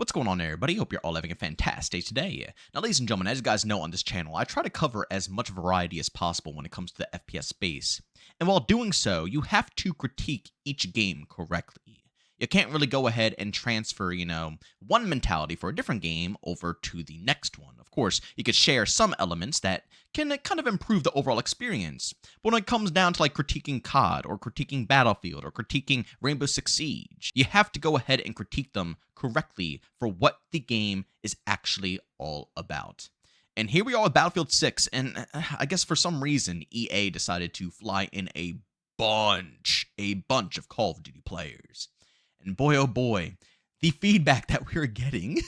What's going on, everybody? Hope you're all having a fantastic day today. Now, ladies and gentlemen, as you guys know on this channel, I try to cover as much variety as possible when it comes to the FPS space. And while doing so, you have to critique each game correctly. You can't really go ahead and transfer, one mentality for a different game over to the next one. Of course, you could share some elements that can kind of improve the overall experience. But when it comes down to like critiquing COD or critiquing Battlefield or critiquing Rainbow Six Siege, you have to go ahead and critique them correctly for what the game is actually all about. And here we are with Battlefield 6, and I guess for some reason, EA decided to fly in a bunch of Call of Duty players. And boy, oh boy, the feedback that we're getting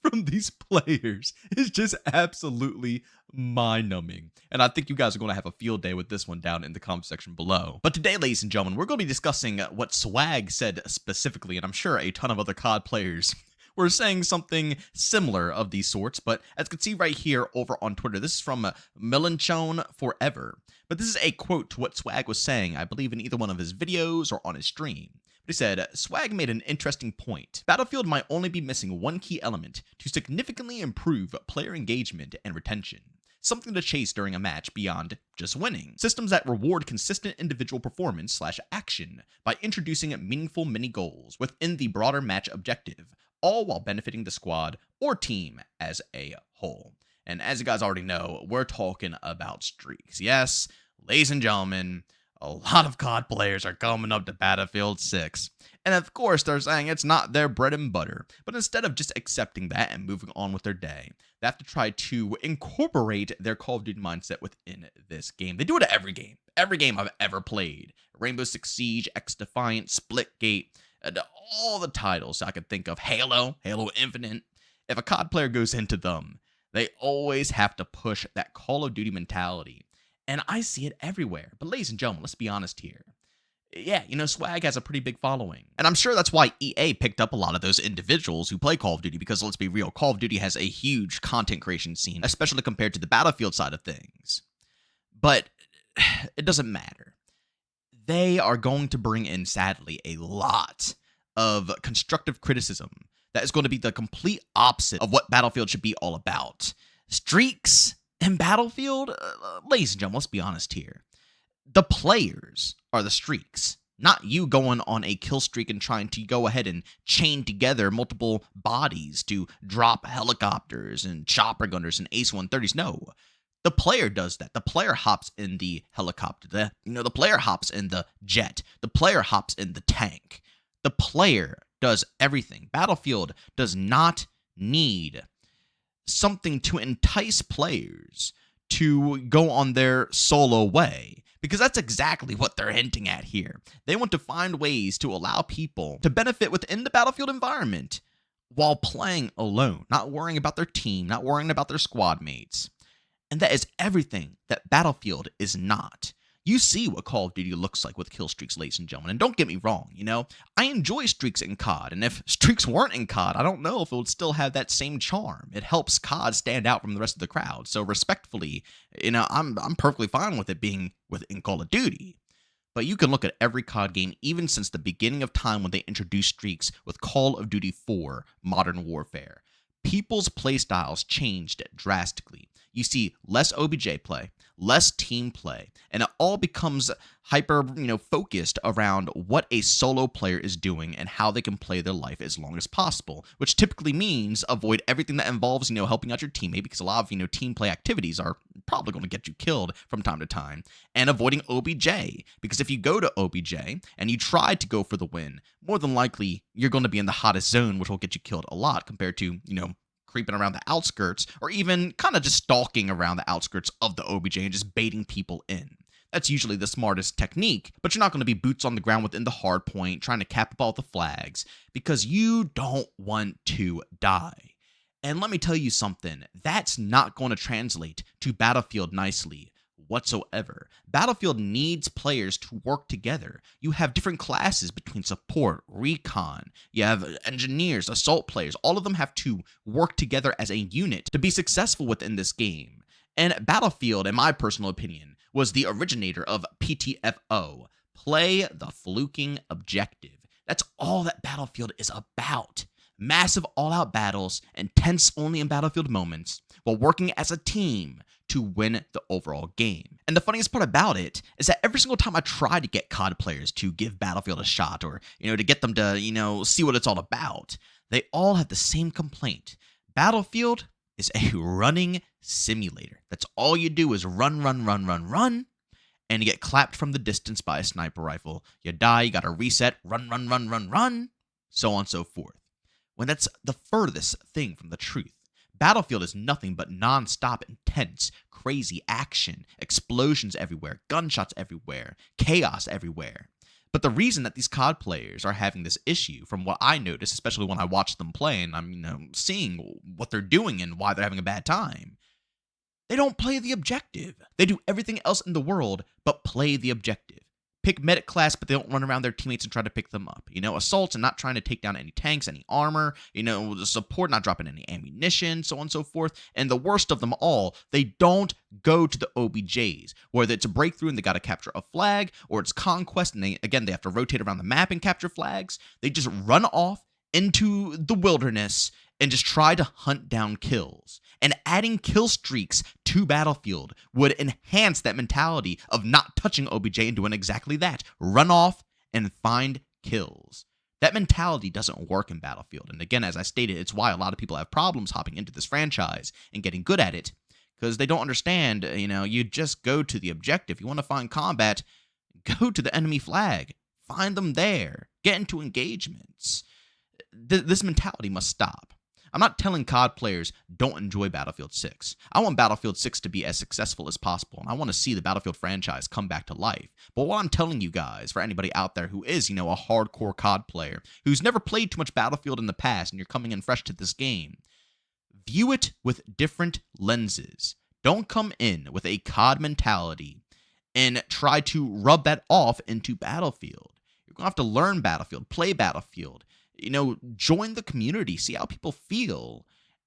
from these players is just absolutely mind-numbing. And I think you guys are going to have a field day with this one down in the comment section below. But today, ladies and gentlemen, we're going to be discussing what Swag said specifically, and I'm sure a ton of other COD players were saying something similar of these sorts. But as you can see right here over on Twitter, this is from Melanchon Forever. But this is a quote to what Swag was saying, I believe in either one of his videos or on his stream. He said, Swag made an interesting point. Battlefield might only be missing one key element to significantly improve player engagement and retention. Something to chase during a match beyond just winning. Systems that reward consistent individual performance/action by introducing meaningful mini-goals within the broader match objective, all while benefiting the squad or team as a whole. And as you guys already know, we're talking about streaks. Yes, ladies and gentlemen, a lot of COD players are coming up to Battlefield 6. And of course, they're saying it's not their bread and butter. But instead of just accepting that and moving on with their day, they have to try to incorporate their Call of Duty mindset within this game. They do it at every game. Every game I've ever played. Rainbow Six Siege, X-Defiant, Splitgate, and all the titles I could think of. Halo Infinite. If a COD player goes into them, they always have to push that Call of Duty mentality. And I see it everywhere. But ladies and gentlemen, let's be honest here. Yeah, Swag has a pretty big following. And I'm sure that's why EA picked up a lot of those individuals who play Call of Duty, because let's be real, Call of Duty has a huge content creation scene, especially compared to the Battlefield side of things. But it doesn't matter. They are going to bring in, sadly, a lot of constructive criticism that is going to be the complete opposite of what Battlefield should be all about. Streaks in Battlefield, ladies and gentlemen, let's be honest here. The players are the streaks, not you going on a kill streak and trying to go ahead and chain together multiple bodies to drop helicopters and chopper gunners and Ace-130s. No, the player does that. The player hops in the helicopter. The player hops in the jet. The player hops in the tank. The player does everything. Battlefield does not need something to entice players to go on their solo way, because that's exactly what they're hinting at here. They want to find ways to allow people to benefit within the Battlefield environment while playing alone, not worrying about their team, not worrying about their squad mates. And that is everything that Battlefield is not. You see what Call of Duty looks like with kill streaks, ladies and gentlemen. And don't get me wrong, I enjoy streaks in COD. And if streaks weren't in COD, I don't know if it would still have that same charm. It helps COD stand out from the rest of the crowd. So respectfully, I'm perfectly fine with it being within Call of Duty. But you can look at every COD game, even since the beginning of time when they introduced streaks with Call of Duty 4 Modern Warfare. People's playstyles changed drastically. You see less OBJ play, less team play, and it all becomes hyper, focused around what a solo player is doing and how they can play their life as long as possible, which typically means avoid everything that involves, helping out your teammate, because a lot of, team play activities are probably going to get you killed from time to time, and avoiding OBJ, because if you go to OBJ and you try to go for the win, more than likely you're going to be in the hottest zone, which will get you killed a lot compared to, creeping around the outskirts, or even kind of just stalking around the outskirts of the OBJ and just baiting people in. That's usually the smartest technique, but you're not going to be boots on the ground within the hard point trying to cap up all the flags, because you don't want to die. And let me tell you something, that's not going to translate to Battlefield nicely whatsoever. Battlefield needs players to work together. You have different classes between support, recon, you have engineers, assault players. All of them have to work together as a unit to be successful within this game. And Battlefield, in my personal opinion, was the originator of PTFO, play the fluking objective. That's all that Battlefield is about. massive all-out battles, and tense only in Battlefield moments, while working as a team to win the overall game. And the funniest part about it is that every single time I try to get COD players to give Battlefield a shot, or, to get them to, see what it's all about, they all have the same complaint. Battlefield is a running simulator. That's all you do is run, and you get clapped from the distance by a sniper rifle. You die, you gotta reset, run, so on and so forth. When that's the furthest thing from the truth. Battlefield is nothing but non-stop, intense, crazy action, explosions everywhere, gunshots everywhere, chaos everywhere. But the reason that these COD players are having this issue, from what I notice, especially when I watch them play and I'm seeing what they're doing and why they're having a bad time, they don't play the objective. They do everything else in the world but play the objective. Pick medic class, but they don't run around their teammates and try to pick them up. Assaults and not trying to take down any tanks, any armor. Support not dropping any ammunition, so on and so forth. And the worst of them all, they don't go to the OBJs, whether it's a breakthrough and they got to capture a flag, or it's conquest and they have to rotate around the map and capture flags. They just run off into the wilderness and just try to hunt down kills. And adding kill streaks to Battlefield would enhance that mentality of not touching OBJ and doing exactly that. Run off and find kills. That mentality doesn't work in Battlefield. And again, as I stated, it's why a lot of people have problems hopping into this franchise and getting good at it. Because they don't understand, you just go to the objective. You want to find combat, go to the enemy flag. Find them there. Get into engagements. This mentality must stop. I'm not telling COD players don't enjoy Battlefield 6. I want Battlefield 6 to be as successful as possible, and I want to see the Battlefield franchise come back to life. But what I'm telling you guys, for anybody out there who is, a hardcore COD player, who's never played too much Battlefield in the past, and you're coming in fresh to this game, view it with different lenses. Don't come in with a COD mentality and try to rub that off into Battlefield. You're going to have to learn Battlefield, play Battlefield, join the community, see how people feel,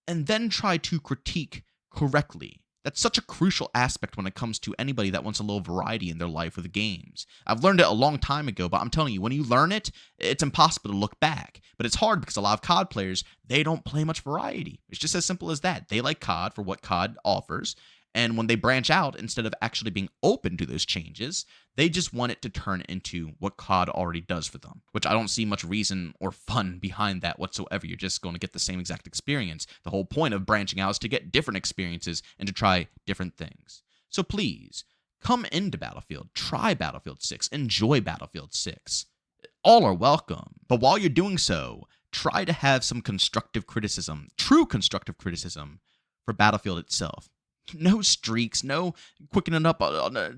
and then try to critique correctly. That's such a crucial aspect when it comes to anybody that wants a little variety in their life with games. I've learned it a long time ago, but I'm telling you, when you learn it, it's impossible to look back. But it's hard because a lot of COD players, they don't play much variety. It's just as simple as that. They like COD for what COD offers, and when they branch out, instead of actually being open to those changes, they just want it to turn into what COD already does for them, which I don't see much reason or fun behind that whatsoever. You're just going to get the same exact experience. The whole point of branching out is to get different experiences and to try different things. So please, come into Battlefield, try Battlefield 6, enjoy Battlefield 6. All are welcome. But while you're doing so, try to have some constructive criticism, true constructive criticism, for Battlefield itself. No streaks, no quickening up,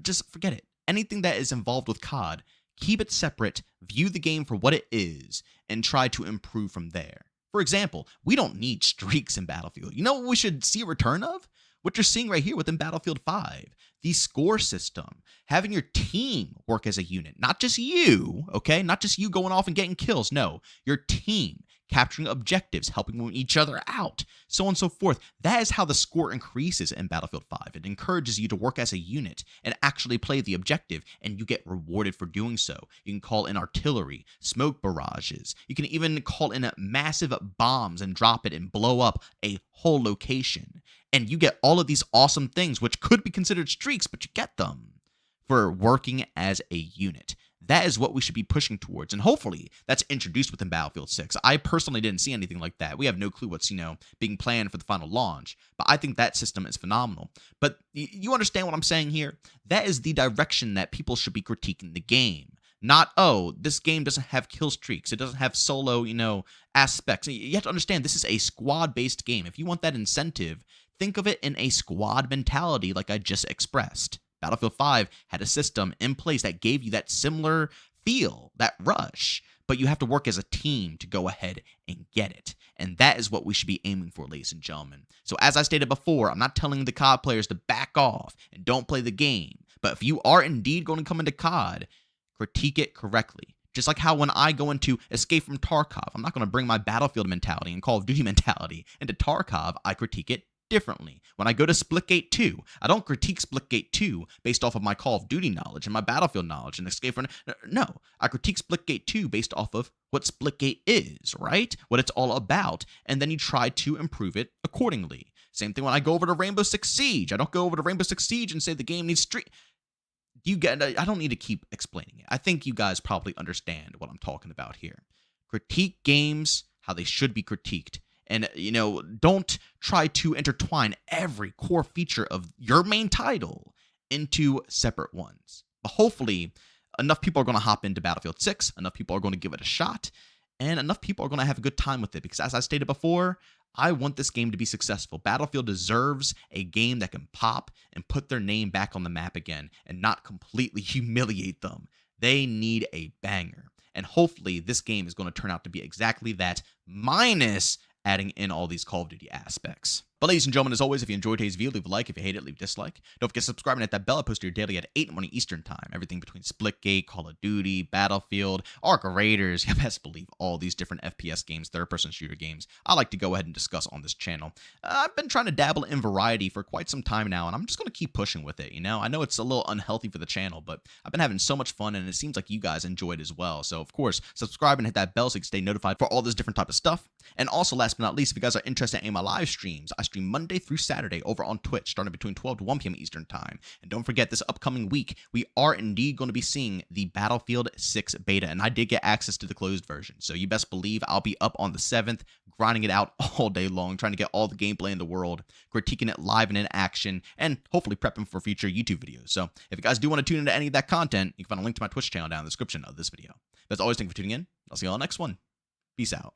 just forget it. Anything that is involved with COD, keep it separate, view the game for what it is, and try to improve from there. For example, we don't need streaks in Battlefield. You know what we should see a return of? What you're seeing right here within Battlefield 5. The score system. Having your team work as a unit. Not just you, okay? Not just you going off and getting kills. No, your team. Capturing objectives, helping each other out, so on and so forth. That is how the score increases in Battlefield 5. It encourages you to work as a unit and actually play the objective, and you get rewarded for doing so. You can call in artillery, smoke barrages. You can even call in massive bombs and drop it and blow up a whole location. And you get all of these awesome things, which could be considered streaks, but you get them for working as a unit. That is what we should be pushing towards, and hopefully that's introduced within Battlefield 6. I personally didn't see anything like that. We have no clue what's, being planned for the final launch, but I think that system is phenomenal. But you understand what I'm saying here? That is the direction that people should be critiquing the game. Not, oh, this game doesn't have kill streaks. It doesn't have solo, aspects. You have to understand, this is a squad-based game. If you want that incentive, think of it in a squad mentality like I just expressed. Battlefield 5 had a system in place that gave you that similar feel, that rush, but you have to work as a team to go ahead and get it. And that is what we should be aiming for, ladies and gentlemen. So as I stated before, I'm not telling the COD players to back off and don't play the game. But if you are indeed going to come into COD, critique it correctly. Just like how when I go into Escape from Tarkov, I'm not going to bring my Battlefield mentality and Call of Duty mentality into Tarkov. I critique it differently. When I go to Splitgate 2, I don't critique Splitgate 2 based off of my Call of Duty knowledge and my Battlefield knowledge and Escape from... No, I critique Splitgate 2 based off of what Splitgate is, right? What it's all about, and then you try to improve it accordingly. Same thing when I go over to Rainbow Six Siege. I don't go over to Rainbow Six Siege and say the game needs stream... You get... I don't need to keep explaining it. I think you guys probably understand what I'm talking about here. Critique games how they should be critiqued. And, don't try to intertwine every core feature of your main title into separate ones. But hopefully, enough people are going to hop into Battlefield 6, enough people are going to give it a shot, and enough people are going to have a good time with it. Because as I stated before, I want this game to be successful. Battlefield deserves a game that can pop and put their name back on the map again and not completely humiliate them. They need a banger. And hopefully, this game is going to turn out to be exactly that, minus adding in all these Call of Duty aspects. But ladies and gentlemen, as always, if you enjoyed today's video, leave a like. If you hate it, leave a dislike. Don't forget to subscribe and hit that bell. I post your daily at 8 in the morning Eastern time. Everything between Splitgate, Call of Duty, Battlefield, Arc Raiders. You best believe all these different FPS games, third-person shooter games, I like to go ahead and discuss on this channel. I've been trying to dabble in variety for quite some time now, and I'm just going to keep pushing with it, I know it's a little unhealthy for the channel, but I've been having so much fun, and it seems like you guys enjoy it as well. So, of course, subscribe and hit that bell so you can stay notified for all this different type of stuff. And also, last but not least, if you guys are interested in my live streams, I stream Monday through Saturday over on Twitch, starting between 12 to 1 p.m. Eastern time. And don't forget, this upcoming week, we are indeed going to be seeing the Battlefield 6 beta, and I did get access to the closed version. So you best believe I'll be up on the 7th, grinding it out all day long, trying to get all the gameplay in the world, critiquing it live and in action, and hopefully prepping for future YouTube videos. So if you guys do want to tune into any of that content, you can find a link to my Twitch channel down in the description of this video. But as always, thank you for tuning in. I'll see you all next one. Peace out.